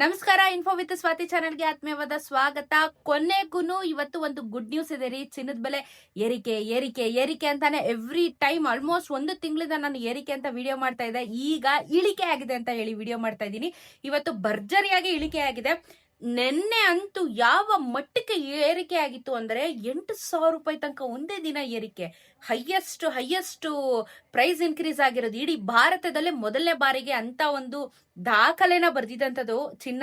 ನಮಸ್ಕಾರ. Info with Swati ಚಾನೆಲ್ಗೆ ಆತ್ಮೀಯವಾದ ಸ್ವಾಗತ. ಕೊನೆಗೂ ಇವತ್ತು ಒಂದು ಗುಡ್ ನ್ಯೂಸ್ ಇದೆ ರೀ. ಚಿನ್ನದ ಬೆಲೆ ಏರಿಕೆ ಏರಿಕೆ ಏರಿಕೆ ಅಂತಾನೆ ಎವ್ರಿ ಟೈಮ್ ಆಲ್ಮೋಸ್ಟ್ ಒಂದು ತಿಂಗಳಿಂದ ನಾನು ಏರಿಕೆ ಅಂತ ವಿಡಿಯೋ ಮಾಡ್ತಾ ಇದ್ದೆ. ಈಗ ಇಳಿಕೆ ಆಗಿದೆ ಅಂತ ಹೇಳಿ ವಿಡಿಯೋ ಮಾಡ್ತಾ ಇದ್ದೀನಿ. ಇವತ್ತು ಭರ್ಜರಿಯಾಗಿ ಇಳಿಕೆ ಆಗಿದೆ. ನೆನ್ನೆ ಅಂತೂ ಯಾವ ಮಟ್ಟಕ್ಕೆ ಏರಿಕೆ ಆಗಿತ್ತು ಅಂದ್ರೆ 8,000 ರೂಪಾಯಿ ತನಕ ಒಂದೇ ದಿನ ಏರಿಕೆ. ಹೈಯೆಸ್ಟ್ ಪ್ರೈಸ್ ಇನ್ಕ್ರೀಸ್ ಆಗಿರೋದು ಇಡೀ ಭಾರತದಲ್ಲೇ ಮೊದಲನೇ ಬಾರಿಗೆ ಅಂತ ಒಂದು ದಾಖಲೆನ ಬರ್ದಿದಂಥದ್ದು ಚಿನ್ನ.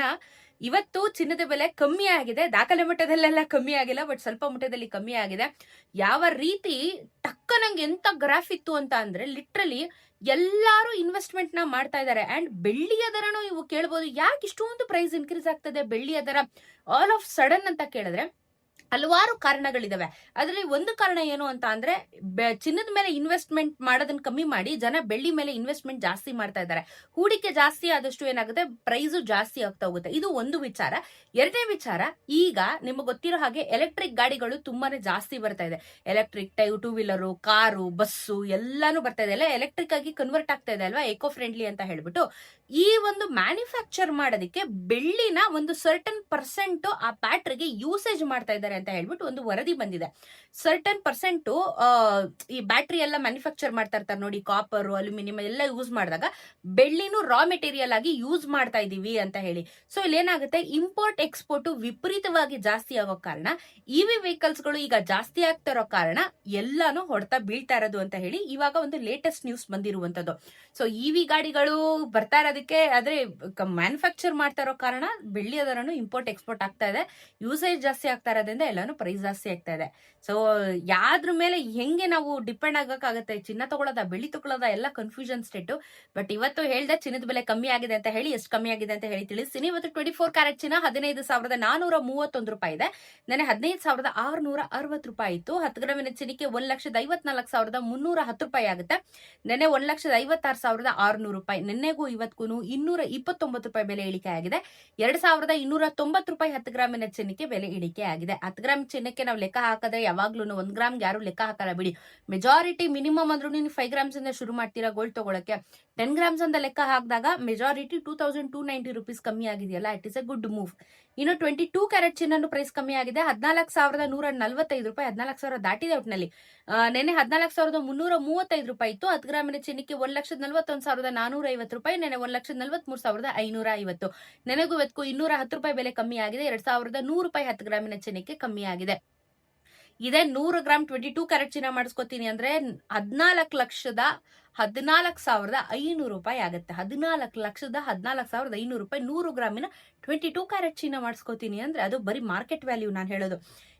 ಇವತ್ತು ಚಿನ್ನದ ಬೆಲೆ ಕಮ್ಮಿ ಆಗಿದೆ. ದಾಖಲೆ ಮಟ್ಟದಲ್ಲೆಲ್ಲ ಕಮ್ಮಿ ಆಗಿಲ್ಲ, ಬಟ್ ಸ್ವಲ್ಪ ಮಟ್ಟದಲ್ಲಿ ಕಮ್ಮಿ ಆಗಿದೆ. ಯಾವ ರೀತಿ ಟಕ್ಕನಂಗೆ ಎಂತ ಗ್ರಾಫ್ ಇತ್ತು ಅಂತ ಅಂದ್ರೆ ಲಿಟ್ರಲಿ ಎಲ್ಲಾರು ಇನ್ವೆಸ್ಟ್ಮೆಂಟ್ ನ ಮಾಡ್ತಾ ಇದ್ದಾರೆ. ಅಂಡ್ ಬೆಳ್ಳಿಯ ದರನು ಇವು ಕೇಳ್ಬೋದು, ಯಾಕೆ ಇಷ್ಟೊಂದು ಪ್ರೈಸ್ ಇನ್ಕ್ರೀಸ್ ಆಗ್ತದೆ ಬೆಳ್ಳಿಯ ದರ ಆಲ್ ಆಫ್ ಸಡನ್ ಅಂತ ಕೇಳಿದ್ರೆ ಹಲವಾರು ಕಾರಣಗಳಿದಾವೆ. ಅದರಲ್ಲಿ ಒಂದು ಕಾರಣ ಏನು ಅಂತ ಅಂದ್ರೆ ಚಿನ್ನದ ಮೇಲೆ ಇನ್ವೆಸ್ಟ್ಮೆಂಟ್ ಮಾಡೋದನ್ನ ಕಮ್ಮಿ ಮಾಡಿ ಜನ ಬೆಳ್ಳಿ ಮೇಲೆ ಇನ್ವೆಸ್ಟ್ಮೆಂಟ್ ಜಾಸ್ತಿ ಮಾಡ್ತಾ ಇದ್ದಾರೆ. ಹೂಡಿಕೆ ಜಾಸ್ತಿ ಆದಷ್ಟು ಏನಾಗುತ್ತೆ, ಪ್ರೈಸು ಜಾಸ್ತಿ ಆಗ್ತಾ ಹೋಗುತ್ತೆ. ಇದು ಒಂದು ವಿಚಾರ. ಎರಡನೇ ವಿಚಾರ, ಈಗ ನಿಮಗೆ ಗೊತ್ತಿರೋ ಹಾಗೆ ಎಲೆಕ್ಟ್ರಿಕ್ ಗಾಡಿಗಳು ತುಂಬಾನೇ ಜಾಸ್ತಿ ಬರ್ತಾ ಇದೆ. Electric two wheeler, car, bus ಎಲ್ಲಾನು ಬರ್ತಾ ಇದೆ. ಎಲ್ಲ ಎಲೆಕ್ಟ್ರಿಕ್ ಆಗಿ ಕನ್ವರ್ಟ್ ಆಗ್ತಾ ಇದೆ ಅಲ್ವಾ, ಎಕೋ ಫ್ರೆಂಡ್ಲಿ ಅಂತ ಹೇಳ್ಬಿಟ್ಟು. ಈ ಒಂದು ಮ್ಯಾನುಫ್ಯಾಕ್ಚರ್ ಮಾಡೋದಕ್ಕೆ ಬೆಳ್ಳಿನ ಒಂದು ಸರ್ಟನ್ ಪರ್ಸೆಂಟ್ ಆ ಬ್ಯಾಟ್ರಿಗೆ ಯೂಸೇಜ್ ಮಾಡ್ತಾ ಇದ್ದಾರೆ ಅಂತ ಹೇಳ್ಬಿಟ್ಟು ಒಂದು ವರದಿ ಬಂದಿದೆ. ಸರ್ಟನ್ ಪರ್ಸೆಂಟ್ ಈ ಬ್ಯಾಟ್ರಿ ಎಲ್ಲ ಮ್ಯಾನುಫ್ಯಾಕ್ಚರ್ ಮಾಡ್ತಾ ಇರ್ತಾರೆ ನೋಡಿ, ಕಾಪರ್, ಅಲ್ಯೂಮಿನಿಯಂ ಎಲ್ಲ ಯೂಸ್ ಮಾಡಿದಾಗ ಬೆಳ್ಳಿನೂ ರಾ ಮೆಟೀರಿಯಲ್ ಆಗಿ ಯೂಸ್ ಮಾಡ್ತಾ ಇದೀವಿ ಅಂತ ಹೇಳಿ. ಸೊ ಇಲ್ಲಿ ಏನಾಗುತ್ತೆ, ಇಂಪೋರ್ಟ್ ಎಕ್ಸ್ಪೋರ್ಟ್ ವಿಪರೀತವಾಗಿ ಜಾಸ್ತಿ ಆಗೋ ಕಾರಣ, ಇವಿ ವೆಹಿಕಲ್ಸ್ ಗಳು ಈಗ ಜಾಸ್ತಿ ಆಗ್ತಾ ಇರೋ ಕಾರಣ ಎಲ್ಲಾನು ಹೊಡೆತ ಬೀಳ್ತಾ ಇರೋದು ಅಂತ ಹೇಳಿ ಇವಾಗ ಒಂದು ಲೇಟೆಸ್ಟ್ ನ್ಯೂಸ್ ಬಂದಿರುವಂತದ್ದು. ಸೊ ಇವಿ ಗಾಡಿಗಳು ಬರ್ತಾ ಇರೋದಕ್ಕೆ ಆದ್ರೆ ಮ್ಯಾನುಫ್ಯಾಕ್ಚರ್ ಮಾಡ್ತಾ ಇರೋ ಕಾರಣ ಬೆಳ್ಳಿಯ ದರನು ಇಂಪೋರ್ಟ್ ಎಕ್ಸ್ಪೋರ್ಟ್ ಆಗ್ತಾ ಇದೆ. ಯೂಸೇಜ್ ಜಾಸ್ತಿ ಆಗ್ತಾ ಇರೋದ್ರಿಂದ ಎಲ್ಲಾನು ಪ್ರೈಸ್ ಜಾಸ್ತಿ ಆಗ್ತಾ ಇದೆ. ಸೊ ಯಾದ್ರ ಮೇಲೆ ಹೆಂಗೆ ನಾವು ಡಿಪೆಂಡ್ ಆಗಕ್ಕಾಗತ್ತೆ, ಚಿನ್ನ ತಗೊಳ್ಳೋದ ಬೆಳ್ಳಿ ತಗೊಳ್ಳೋದ, ಎಲ್ಲ ಕನ್ಫ್ಯೂಷನ್ ಸ್ಟೇಟ್. ಬಟ್ ಇವತ್ತು ಹೇಳ್ದೆ ಚಿನ್ನದ ಬೆಲೆ ಕಮ್ಮಿ ಆಗಿದೆ ಅಂತ ಹೇಳಿ. ಎಷ್ಟು ಕಮ್ಮಿ ಆಗಿದೆ ಅಂತ ಹೇಳಿ ತಿಳಿಸ್ತೀನಿ. ಇವತ್ತು 24 ಕ್ಯಾರೆಟ್ ಚಿನ್ನ 15,431 ರೂಪಾಯಿ ಇದೆ. ನೆನೆ 15,660 ರೂಪಾಯಿ ಇತ್ತು. 10 ಗ್ರಾಮಿನ ಚಿನ್ನಕ್ಕೆ 1,54,310 ರೂಪಾಯಿ ಆಗುತ್ತೆ. ನೆನೆ 1,56,600 ರೂಪಾಯಿ. ನೆನ್ನೆಗೂ ಇವತ್ಗೂ 229 ರೂಪಾಯಿ ಬೆಲೆ ಇಳಿಕೆ ಆಗಿದೆ. 2,290 ರೂಪಾಯಿ 10 ಗ್ರಾಮಿನ ಚಿನ್ನಕ್ಕೆ ಬೆಲೆ ಇಳಿಕೆ ಆಗಿದೆ. 10 ಗ್ರಾಮ್ ಚಿನ್ನಕ್ಕೆ ನಾವು ಲೆಕ್ಕ ಹಾಕಿದ್ರೆ ಯಾವಾಗ್ಲೂ 1 ಗ್ರಾಮ್ಗೆ ಯಾರು ಲೆಕ್ಕ ಹಾಕಲ್ಲ ಬಿಡಿ. ಮೆಜಾರಿಟಿ ಮಿನಿಮಮ್ ಅಂದ್ರೂ ನೀವು 5 ಗ್ರಾಮ್ಸ್ ಇಂದ ಶುರು ಮಾಡ್ತೀರಾ ಗೋಲ್ಡ್ ತಗೊಳಕ್ಕೆ. 10 ಗ್ರಾಮ್ಸ್ ಅಂತ ಲೆಕ್ಕ ಹಾಕಿದಾಗ ಮೆಜಾರಿಟಿ 2,290 ರೂಪೀಸ್ ಕಮ್ಮಿ ಆಗಿದೆಯಲ್ಲ, it is A good move. ಇನ್ನು 22 ಕ್ಯಾರೆಟ್ ಚಿನ್ನ ಪ್ರೈಸ್ ಕಮ್ಮಿ ಆಗಿದೆ. 14,145 ರೂಪಾಯಿ, 14,000 ದಾಟಿದೆ ಒಟ್ಟಿನಲ್ಲಿ. ನೆನೆ 14,335 ರೂಪಾಯಿ ಇತ್ತು. 10 ಗ್ರಾಮಿನ ಚಿನ್ನಕ್ಕೆ 1,41,450 ರೂಪಾಯಿ. ನೆನೆ 1,43,550. ನೆನೆಗೂ ಇವತ್ತು 210 ರೂಪಾಯಿ ಬೆಲೆ ಕಮ್ಮಿ ಆಗಿದೆ. 2,100 ರೂಪಾಯಿ 10 ಗ್ರಾಮಿನ ಚಿನ್ನಕ್ಕೆ ಕಮ್ಮಿ ಆಗಿದೆ. ಇದೇ 100 ಗ್ರಾಮ್ 22 ಕ್ಯಾರೆಟ್ ಚಿನ್ನ ಮಾಡಿಸ್ಕೊತೀನಿ ಅಂದ್ರೆ 14,14,500 ರೂಪಾಯಿ ಆಗುತ್ತೆ. 14,14,500 ರೂಪಾಯಿ 100 ಗ್ರಾಮಿನ 22 ಕ್ಯಾರೆಟ್ ಚಿನ್ನ ಮಾಡಿಸ್ಕೊತೀನಿ ಅಂದ್ರೆ ಅದು ಬರೀ ಮಾರ್ಕೆಟ್ ವ್ಯಾಲ್ಯೂ ನಾನು ಹೇಳೋದು.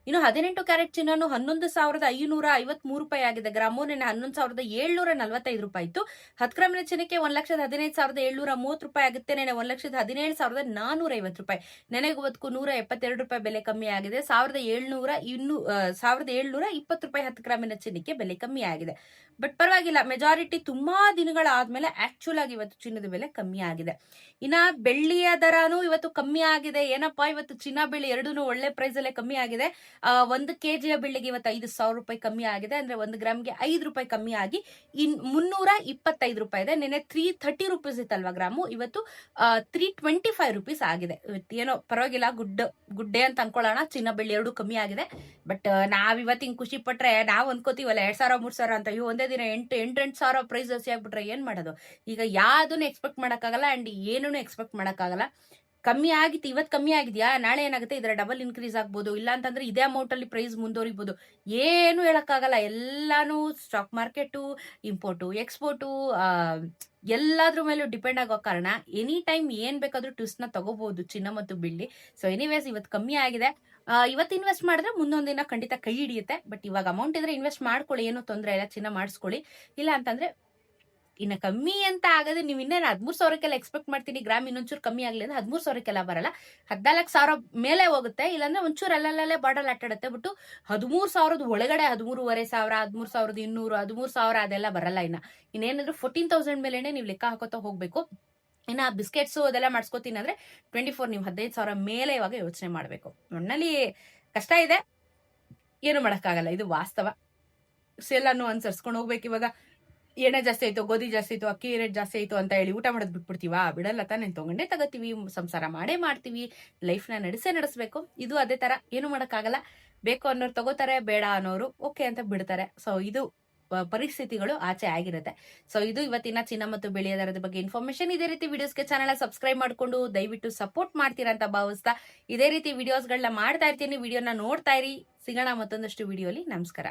ಇನ್ನು 18 ಕ್ಯಾರೆಟ್ ಚಿನ್ನನು 11,553 ರೂಪಾಯಿ ಆಗಿದೆ ಗ್ರಾಮು. ನೆನೆ 11,745 ರೂಪಾಯಿ ಇತ್ತು. 10 ಗ್ರಾಮಿನ ಚಿನ್ನಕ್ಕೆ 1,15,730 ರೂಪಾಯಿ ಆಗುತ್ತೆ. ನೆನೆ 1,17,450 ರೂಪಾಯಿ. ನೆನೆಗೂ ಇವತ್ತು 172 ರೂಪಾಯಿ ಬೆಲೆ ಕಮ್ಮಿ ಆಗಿದೆ. 1,720 ರೂಪಾಯಿ 10 ಗ್ರಾಮಿನ ಚಿನ್ನಕ್ಕೆ ಬೆಲೆ ಕಮ್ಮಿ ಆಗಿದೆ. ಬಟ್ ಪರವಾಗಿಲ್ಲ, ಮೆಜಾರಿಟಿ ತುಂಬಾ ದಿನಗಳಾದ್ಮೇಲೆ ಆಕ್ಚುಲ್ ಆಗಿ ಇವತ್ತು ಚಿನ್ನದ ಬೆಲೆ ಕಮ್ಮಿ ಆಗಿದೆ. ಇನ್ನ ಬೆಳ್ಳಿಯ ದರನು ಇವತ್ತು ಕಮ್ಮಿ ಆಗಿದೆ. ಏನಪ್ಪಾ, ಇವತ್ತು ಚಿನ್ನ ಬೆಳ್ಳಿ ಎರಡೂ ಒಳ್ಳೆ ಪ್ರೈಸ್ ಅಲ್ಲೇ ಕಮ್ಮಿ ಆಗಿದೆ. 1 ಕೆಜಿಯ ಬೆಳ್ಳಿಗೆ ಇವತ್ತು 5,000 ರೂಪಾಯಿ ಕಮ್ಮಿ ಆಗಿದೆ. ಅಂದ್ರೆ 1 ಗ್ರಾಮ್ಗೆ 5 ರೂಪಾಯಿ ಕಮ್ಮಿ ಆಗಿ 325 ರೂಪಾಯಿ ಇದೆ. ನೆನೆ 330 ರೂಪೀಸ್ ಇತ್ತಲ್ವಾ ಗ್ರಾಮು, ಇವತ್ತು 325 ರೂಪೀಸ್ ಆಗಿದೆ. ಏನೋ ಪರವಾಗಿಲ್ಲ, ಗುಡ್ ಡೇ ಅಂತ ಅನ್ಕೊಳ್ಳೋಣ. ಚಿನ್ನ ಬೆಳ್ಳಿ ಎರಡು ಕಮ್ಮಿ ಆಗಿದೆ. ಬಟ್ ನಾವ್ ಇವತ್ತು ಹಿಂಗ್ ಖುಷಿ ಪಟ್ರೆ ನಾವ್ ಅನ್ಕೋತೀವಲ್ಲ 2,000 3,000 ಅಂತ. ಇವು ಒಂದೇ ದಿನ 8,000 ಪ್ರೈಸ್ ಜಾಸ್ತಿ ಆಗ್ಬಿಟ್ರೆ ಏನ್ ಮಾಡೋದು? ಈಗ ಯಾವ್ದನ್ನು ಎಕ್ಸ್ಪೆಕ್ಟ್ ಮಾಡಕ್ಕಾಗಲ್ಲ ಅಂಡ್ ಏನೂ ಎಕ್ಸ್ಪೆಕ್ಟ್ ಮಾಡಕ್ಕಾಗಲ್ಲ. ಕಮ್ಮಿ ಆಗಿತ್ತು, ಇವತ್ತು ಕಮ್ಮಿ ಆಗಿದ್ಯಾ, ನಾಳೆ ಏನಾಗುತ್ತೆ ಇದರ ಡಬಲ್ ಇನ್ಕ್ರೀಸ್ ಆಗ್ಬೋದು. ಇಲ್ಲ ಅಂತಂದ್ರೆ ಇದೇ ಅಮೌಂಟ್ ಅಲ್ಲಿ ಪ್ರೈಸ್ ಮುಂದುವರಿಬಹುದು. ಏನು ಹೇಳಕ್ಕಾಗಲ್ಲ. ಎಲ್ಲಾನು ಸ್ಟಾಕ್ ಮಾರ್ಕೆಟು, ಇಂಪೋರ್ಟು, ಎಕ್ಸ್ಪೋರ್ಟು, ಎಲ್ಲಾದ್ರ ಮೇಲೂ ಡಿಪೆಂಡ್ ಆಗೋ ಕಾರಣ ಎನಿ ಟೈಮ್ ಏನ್ ಬೇಕಾದ್ರೂ ಟ್ವಿಸ್ಟ್ ನ ತಗೋಬಹುದು ಚಿನ್ನ ಮತ್ತು ಬೆಳ್ಳಿ. ಸೊ ಎನಿವೇಸ್ ಇವತ್ತು ಕಮ್ಮಿ ಆಗಿದೆ. ಇವತ್ತು ಇನ್ವೆಸ್ಟ್ ಮಾಡಿದ್ರೆ ಮುಂದೊಂದ್ ದಿನ ಖಂಡಿತ ಕೈ ಹಿಡಿಯುತ್ತೆ. ಬಟ್ ಇವಾಗ ಅಮೌಂಟ್ ಇದ್ರೆ ಇನ್ವೆಸ್ಟ್ ಮಾಡ್ಕೊಳ್ಳಿ, ಏನೂ ತೊಂದರೆ ಇಲ್ಲ, ಚಿನ್ನ ಮಾಡಿಸ್ಕೊಳ್ಳಿ. ಇಲ್ಲ ಅಂತಂದ್ರೆ ಇನ್ನ ಕಮ್ಮಿ ಅಂತ ಆಗದೆ ನೀವು ಇನ್ನೇನು 13,000ಕ್ಕೆಲ್ಲ ಎಕ್ಸ್ಪೆಕ್ಟ್ ಮಾಡ್ತೀನಿ. ಗ್ರಾಮ್ ಇನ್ನೊಂಚೂರು ಕಮ್ಮಿ ಆಗ್ಲಿ ಅಂದ್ರೆ 13,000ಕ್ಕೆಲ್ಲ ಬರಲ್ಲ, 14,000 ಮೇಲೆ ಹೋಗುತ್ತೆ. ಇಲ್ಲಾಂದ್ರೆ ಒಂಚೂರು ಅಲ್ಲಲ್ಲೇ ಬಾರ್ಡರ್ ಆಟಾಡುತ್ತೆ. ಬಿಟ್ಟು 13,000 ಒಳಗಡೆ 13,500, 13,200, 13,000 ಅದೆಲ್ಲ ಬರಲ್ಲ. ಇನ್ನೇನಾದ್ರು 14,000 ಮೇಲೆನೆ ನೀವು ಲೆಕ್ಕ ಹಾಕೋತಾ ಹೋಗ್ಬೇಕು. ಇನ್ನ ಬಿಸ್ಕೆಟ್ಸ್ ಅದೆಲ್ಲ ಮಾಡಿಸ್ಕೋತೀನಿ ಅಂದ್ರೆ 24, ನೀವು 15,000 ಮೇಲೆ ಇವಾಗ ಯೋಚನೆ ಮಾಡ್ಬೇಕು. ಒಟ್ನಲ್ಲಿ ಕಷ್ಟ ಇದೆ, ಏನು ಮಾಡಕ್ಕಾಗಲ್ಲ, ಇದು ವಾಸ್ತವ. ಎಲ್ಲಾನು ಅನುಸರಿಸ್ಕೊಂಡು ಹೋಗ್ಬೇಕು. ಇವಾಗ ಎಣ್ಣೆ ಜಾಸ್ತಿ ಆಯ್ತು, ಗೋಧಿ ಜಾಸ್ತಿ ಆಯ್ತು, ಅಕ್ಕಿ ರೇಟ್ ಜಾಸ್ತಿ ಆಯ್ತು ಅಂತ ಹೇಳಿ ಊಟ ಮಾಡೋದು ಬಿಟ್ಬಿಡ್ತೀವಾ? ಬಿಡಲ್ಲ ತಾನೇ, ತಗೊಂಡೇ ತಗೋತೀವಿ, ಸಂಸಾರ ಮಾಡೇ ಮಾಡ್ತೀವಿ, ಲೈಫ್ನ ನಡೆಸಬೇಕು. ಇದು ಅದೇ ತರ, ಏನು ಮಾಡಕ್ಕಾಗಲ್ಲ. ಬೇಕು ಅನ್ನೋರು ತಗೋತಾರೆ, ಬೇಡ ಅನ್ನೋರು ಓಕೆ ಅಂತ ಬಿಡ್ತಾರೆ. ಸೊ ಇದು ಪರಿಸ್ಥಿತಿಗಳು ಆಚೆ ಆಗಿರುತ್ತೆ. ಸೊ ಇದು ಇವತ್ತಿನ ಚಿನ್ನ ಮತ್ತು ಬೆಳ್ಳಿಯ ದರದ ಬಗ್ಗೆ ಇನ್ಫಾರ್ಮೇಶನ್. ಇದೇ ರೀತಿ ವಿಡಿಯೋಸ್ಗೆ ಚಾನಲ್ ಸಬ್ಸ್ಕ್ರೈಬ್ ಮಾಡ್ಕೊಂಡು ದಯವಿಟ್ಟು ಸಪೋರ್ಟ್ ಮಾಡ್ತೀರಾ ಅಂತ ಭಾವಿಸ್ತಾ ಇದೇ ರೀತಿ ವಿಡಿಯೋಸ್ಗಳನ್ನ ಮಾಡ್ತಾ ಇರ್ತೀನಿ. ವಿಡಿಯೋನ ನೋಡ್ತಾ ಇರಿ. ಸಿಗೋಣ ಮತ್ತೊಂದಷ್ಟು ವಿಡಿಯೋಲಿ. ನಮಸ್ಕಾರ.